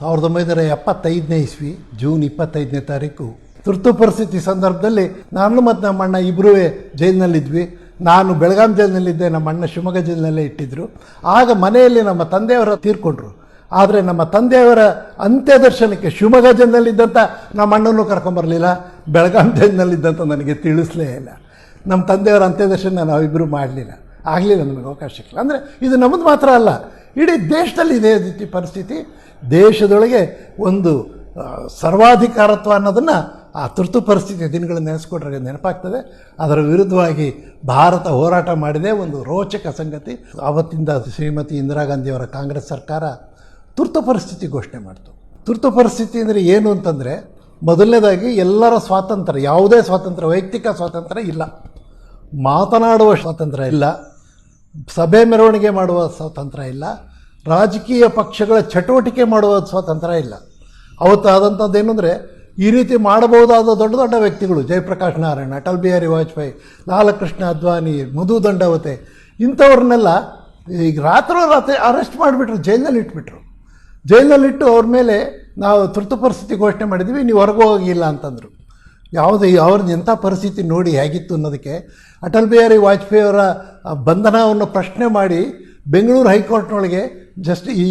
1975ನೇ ಇಸ್ವಿ ಜೂನ್ 25ನೇ ತಾರೀಕು ತುರ್ತು ಪರಿಸ್ಥಿತಿ ಸಂದರ್ಭದಲ್ಲಿ ನಾನು ಮತ್ತು ನಮ್ಮ ಅಣ್ಣ ಇಬ್ಬರೂ ಜೈಲಿನಲ್ಲಿದ್ವಿ. ನಾನು ಬೆಳಗಾಂ ಜೈಲಿನಲ್ಲಿದ್ದೆ, ನಮ್ಮ ಅಣ್ಣ ಶಿವಮೊಗ್ಗ ಜೈಲಿನಲ್ಲೇ ಇಟ್ಟಿದ್ದರು. ಆಗ ಮನೆಯಲ್ಲಿ ನಮ್ಮ ತಂದೆಯವರ ತೀರ್ಕೊಂಡ್ರು. ಆದರೆ ನಮ್ಮ ತಂದೆಯವರ ಅಂತ್ಯ ದರ್ಶನಕ್ಕೆ ಶಿವಮೊಗ್ಗ ಜೈಲಿನಲ್ಲಿದ್ದಂಥ ನಮ್ಮ ಅಣ್ಣನೂ ಕರ್ಕೊಂಬರಲಿಲ್ಲ, ಬೆಳಗಾಂ ಜೈಲಿನಲ್ಲಿದ್ದಂಥ ನನಗೆ ತಿಳಿಸಲೇ ಇಲ್ಲ. ನಮ್ಮ ತಂದೆಯವರ ಅಂತ್ಯ ದರ್ಶನ ನಾವಿಬ್ಬರು ಆಗಲಿಲ್ಲ, ನಮಗೆ ಅವಕಾಶ ಸಿಗಲಿಲ್ಲ. ಅಂದರೆ ಇದು ನಮ್ಮದು ಮಾತ್ರ ಅಲ್ಲ, ಇಡೀ ದೇಶದಲ್ಲಿ ಇದೇ ರೀತಿ ಪರಿಸ್ಥಿತಿ. ದೇಶದೊಳಗೆ ಒಂದು ಸರ್ವಾಧಿಕಾರತ್ವ ಅನ್ನೋದನ್ನು ಆ ತುರ್ತು ಪರಿಸ್ಥಿತಿ ದಿನಗಳನ್ನು ನೆನೆಸ್ಕೊಂಡ್ರೆ ನೆನಪಾಗ್ತದೆ. ಅದರ ವಿರುದ್ಧವಾಗಿ ಭಾರತ ಹೋರಾಟ ಮಾಡಿದೆ. ಒಂದು ರೋಚಕ ಸಂಗತಿ, ಆವತ್ತಿಂದ ಶ್ರೀಮತಿ ಇಂದಿರಾ ಗಾಂಧಿಯವರ ಕಾಂಗ್ರೆಸ್ ಸರ್ಕಾರ ತುರ್ತು ಪರಿಸ್ಥಿತಿ ಘೋಷಣೆ ಮಾಡ್ತು. ತುರ್ತು ಪರಿಸ್ಥಿತಿ ಅಂದರೆ ಏನು ಅಂತಂದರೆ, ಮೊದಲನೇದಾಗಿ ಎಲ್ಲರ ಸ್ವಾತಂತ್ರ್ಯ, ಯಾವುದೇ ಸ್ವಾತಂತ್ರ್ಯ, ವೈಯಕ್ತಿಕ ಸ್ವಾತಂತ್ರ್ಯ ಇಲ್ಲ, ಮಾತನಾಡುವ ಸ್ವಾತಂತ್ರ್ಯ ಇಲ್ಲ, ಸಭೆ ಮೆರವಣಿಗೆ ಮಾಡುವ ಸ್ವಾತಂತ್ರ್ಯ ಇಲ್ಲ, ರಾಜಕೀಯ ಪಕ್ಷಗಳ ಚಟುವಟಿಕೆ ಮಾಡುವ ಸ್ವಾತಂತ್ರ್ಯ ಇಲ್ಲ. ಅವತ್ತು ಆದಂಥದ್ದೇನು ಅಂದರೆ, ಈ ರೀತಿ ಮಾಡಬಹುದಾದ ದೊಡ್ಡ ದೊಡ್ಡ ವ್ಯಕ್ತಿಗಳು, ಜಯಪ್ರಕಾಶ್ ನಾರಾಯಣ, ಅಟಲ್ ಬಿಹಾರಿ ವಾಜಪೇಯಿ, ಲಾಲಕೃಷ್ಣ ಅದ್ವಾನಿ, ಮಧು ದಂಡವತೆ, ಇಂಥವ್ರನ್ನೆಲ್ಲ ಈಗ ರಾತ್ರಿ ಅರೆಸ್ಟ್ ಮಾಡಿಬಿಟ್ರು, ಜೈಲಿನಲ್ಲಿ ಇಟ್ಬಿಟ್ರು. ಜೈಲಿನಲ್ಲಿಟ್ಟು ಅವ್ರ ಮೇಲೆ ನಾವು ತುರ್ತು ಪರಿಸ್ಥಿತಿ ಘೋಷಣೆ ಮಾಡಿದ್ವಿ, ನೀವು ಹೊರಗೆ ಹೋಗಿಲ್ಲ ಅಂತಂದರು. ಅವ್ರದ್ದು ಎಂಥ ಪರಿಸ್ಥಿತಿ ನೋಡಿ ಹೇಗಿತ್ತು ಅನ್ನೋದಕ್ಕೆ ಅಟಲ್ ಬಿಹಾರಿ ವಾಜಪೇಯಿಯವರ ಬಂಧನವನ್ನು ಪ್ರಶ್ನೆ ಮಾಡಿ ಬೆಂಗಳೂರು ಹೈಕೋರ್ಟ್ನೊಳಗೆ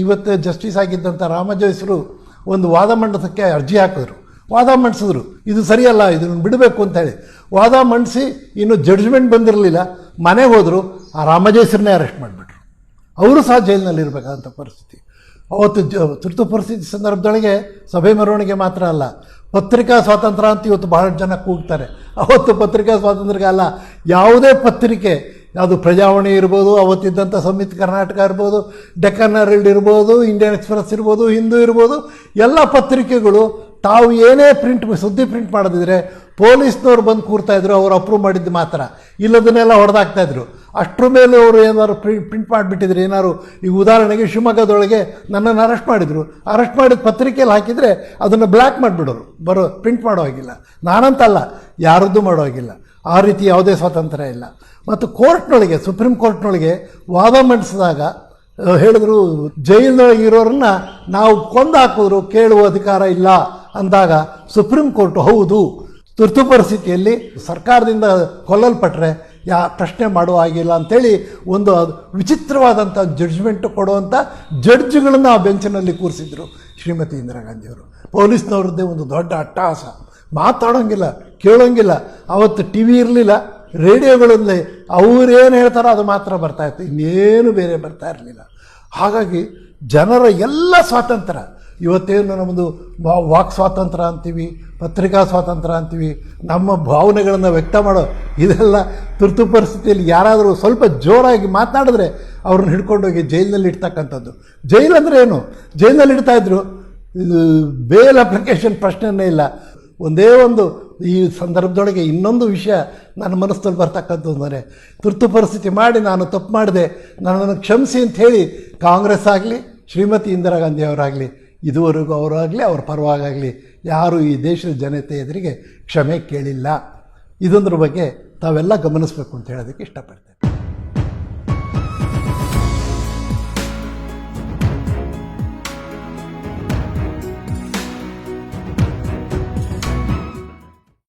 ಇವತ್ತು ಜಸ್ಟಿಸ್ ಆಗಿದ್ದಂಥ ರಾಮಜೋಯಿಸರು ಒಂದು ವಾದ ಮಂಡಿಸೋಕ್ಕೆ ಅರ್ಜಿ ಹಾಕಿದ್ರು, ವಾದ ಮಂಡಿಸಿದ್ರು, ಇದು ಸರಿಯಲ್ಲ, ಇದನ್ನು ಬಿಡಬೇಕು ಅಂತೇಳಿ ವಾದ ಮಂಡಿಸಿ ಇನ್ನು ಜಡ್ಜ್ಮೆಂಟ್ ಬಂದಿರಲಿಲ್ಲ, ಮನೆಗೆ ಹೋದರು, ಆ ರಾಮಜೋಯಿಸರನ್ನೇ ಅರೆಸ್ಟ್ ಮಾಡಿಬಿಟ್ರು. ಅವರು ಸಹ ಜೈಲಿನಲ್ಲಿರಬೇಕಾದಂಥ ಪರಿಸ್ಥಿತಿ. ಅವತ್ತು ತುರ್ತು ಪರಿಸ್ಥಿತಿ ಸಂದರ್ಭದೊಳಗೆ ಸಭೆ ಮೆರವಣಿಗೆ ಮಾತ್ರ ಅಲ್ಲ, ಪತ್ರಿಕಾ ಸ್ವಾತಂತ್ರ್ಯ ಅಂತ ಇವತ್ತು ಬಹಳ ಜನ ಕೂಗ್ತಾರೆ. ಅವತ್ತು ಪತ್ರಿಕಾ ಸ್ವಾತಂತ್ರ್ಯ ಅಲ್ಲ, ಯಾವುದೇ ಪತ್ರಿಕೆ, ಯಾವುದು ಪ್ರಜಾವಾಣಿ ಇರ್ಬೋದು, ಅವತ್ತಿದ್ದಂಥ ಸಂಯುಕ್ತ ಕರ್ನಾಟಕ ಇರ್ಬೋದು, ಡೆಕ್ಕನ್ ಹೆರಾಲ್ಡ್ ಇರ್ಬೋದು, ಇಂಡಿಯನ್ ಎಕ್ಸ್ಪ್ರೆಸ್ ಇರ್ಬೋದು, ಹಿಂದೂ ಇರ್ಬೋದು, ಎಲ್ಲ ಪತ್ರಿಕೆಗಳು ತಾವು ಏನೇ ಸುದ್ದಿ ಪ್ರಿಂಟ್ ಮಾಡೋದಿದ್ರೆ ಪೊಲೀಸ್ನವ್ರು ಬಂದು ಕೂರ್ತಾಯಿದ್ರು, ಅವ್ರು ಅಪ್ರೂವ್ ಮಾಡಿದ್ದು ಮಾತ್ರ, ಇಲ್ಲದನ್ನೆಲ್ಲ ಹೊಡೆದಾಕ್ತಾಯಿದ್ರು. ಅಷ್ಟರ ಮೇಲೆ ಅವರು ಏನಾದ್ರು ಪ್ರಿಂಟ್ ಮಾಡಿಬಿಟ್ಟಿದ್ರು. ಏನಾದ್ರು ಈಗ ಉದಾಹರಣೆಗೆ ಶಿವಮೊಗ್ಗದೊಳಗೆ ನನ್ನನ್ನು ಅರೆಸ್ಟ್ ಮಾಡಿದರು, ಅರೆಸ್ಟ್ ಮಾಡಿದ ಪತ್ರಿಕೆಯಲ್ಲಿ ಹಾಕಿದರೆ ಅದನ್ನು ಬ್ಲ್ಯಾಕ್ ಮಾಡಿಬಿಡೋರು, ಪ್ರಿಂಟ್ ಮಾಡೋ ಹಾಗಿಲ್ಲ. ನಾನಂತಲ್ಲ, ಯಾರದ್ದು ಮಾಡೋ ಹಾಗಿಲ್ಲ. ಆ ರೀತಿ ಯಾವುದೇ ಸ್ವಾತಂತ್ರ್ಯ ಇಲ್ಲ. ಮತ್ತು ಕೋರ್ಟ್ನೊಳಗೆ, ಸುಪ್ರೀಂ ಕೋರ್ಟ್ನೊಳಗೆ ವಾದ ಮಂಡಿಸಿದಾಗ ಹೇಳಿದ್ರು, ಜೈಲಿನೊಳಗೆ ಇರೋರನ್ನ ನಾವು ಕೊಂದು ಹಾಕಿದ್ರು, ಕೇಳುವ ಅಧಿಕಾರ ಇಲ್ಲ ಅಂದಾಗ ಸುಪ್ರೀಂ ಕೋರ್ಟ್ ಹೌದು, ತುರ್ತು ಪರಿಸ್ಥಿತಿಯಲ್ಲಿ ಸರ್ಕಾರದಿಂದ ಕೊಲ್ಲಲ್ಪಟ್ಟರೆ ಪ್ರಶ್ನೆ ಮಾಡುವ ಹಾಗಿಲ್ಲ ಅಂಥೇಳಿ ಒಂದು ವಿಚಿತ್ರವಾದಂಥ ಜಡ್ಜ್ಮೆಂಟ್ ಕೊಡುವಂಥ ಜಡ್ಜ್ಗಳನ್ನು ಆ ಬೆಂಚಿನಲ್ಲಿ ಕೂರಿಸಿದ್ರು ಶ್ರೀಮತಿ ಇಂದಿರಾ ಗಾಂಧಿಯವರು. ಪೊಲೀಸ್ನವ್ರದ್ದೇ ಒಂದು ದೊಡ್ಡ ಅಟ್ಟಹಾಸ, ಮಾತಾಡೋಂಗಿಲ್ಲ, ಕೇಳೋಂಗಿಲ್ಲ. ಅವತ್ತು ಟಿ ವಿ ಇರಲಿಲ್ಲ, ರೇಡಿಯೋಗಳಲ್ಲಿ ಅವರೇನು ಹೇಳ್ತಾರೋ ಅದು ಮಾತ್ರ ಬರ್ತಾಯಿತ್ತು, ಇನ್ನೇನು ಬೇರೆ ಬರ್ತಾ ಇರಲಿಲ್ಲ. ಹಾಗಾಗಿ ಜನರ ಎಲ್ಲ ಸ್ವಾತಂತ್ರ್ಯ, ಇವತ್ತೇನು ನಮ್ಮದು ವಾಕ್ ಸ್ವಾತಂತ್ರ್ಯ ಅಂತೀವಿ, ಪತ್ರಿಕಾ ಸ್ವಾತಂತ್ರ್ಯ ಅಂತೀವಿ, ನಮ್ಮ ಭಾವನೆಗಳನ್ನು ವ್ಯಕ್ತ ಮಾಡೋ ಇದೆಲ್ಲ ತುರ್ತು ಪರಿಸ್ಥಿತಿಯಲ್ಲಿ ಯಾರಾದರೂ ಸ್ವಲ್ಪ ಜೋರಾಗಿ ಮಾತನಾಡಿದ್ರೆ ಅವ್ರನ್ನ ಹಿಡ್ಕೊಂಡೋಗಿ ಜೈಲಿನಲ್ಲಿ ಇಡ್ತಕ್ಕಂಥದ್ದು. ಜೈಲಂದರೆ ಏನು, ಜೈಲಿನಲ್ಲಿ ಇಡ್ತಾಯಿದ್ರು, ಇದು ಬೇಲ್ ಅಪ್ಲಿಕೇಶನ್ ಪ್ರಶ್ನೆಯೇ ಇಲ್ಲ. ಒಂದೇ ಒಂದು ಈ ಸಂದರ್ಭದೊಳಗೆ ಇನ್ನೊಂದು ವಿಷಯ ನನ್ನ ಮನಸ್ಸಲ್ಲಿ ಬರ್ತಕ್ಕಂಥದ್ದು ಅಂದರೆ, ತುರ್ತು ಪರಿಸ್ಥಿತಿ ಮಾಡಿ ನಾನು ತಪ್ಪು ಮಾಡಿದೆ, ನನ್ನನ್ನು ಕ್ಷಮಿಸಿ ಅಂತ ಹೇಳಿ ಕಾಂಗ್ರೆಸ್ ಆಗಲಿ ಶ್ರೀಮತಿ ಇಂದಿರಾ ಗಾಂಧಿ ಅವರಾಗಲಿ ಇದುವರೆಗೂ ಅವರಾಗಲಿ ಅವ್ರ ಪರವಾಗಲಿ ಯಾರೂ ಈ ದೇಶದ ಜನತೆ ಎದುರಿಗೆ ಕ್ಷಮೆ ಕೇಳಿಲ್ಲ. ಇದೊಂದ್ರ ಬಗ್ಗೆ ತಾವೆಲ್ಲ ಗಮನಿಸಬೇಕು ಅಂತ ಹೇಳೋದಕ್ಕೆ ಇಷ್ಟಪಡ್ತೇನೆ.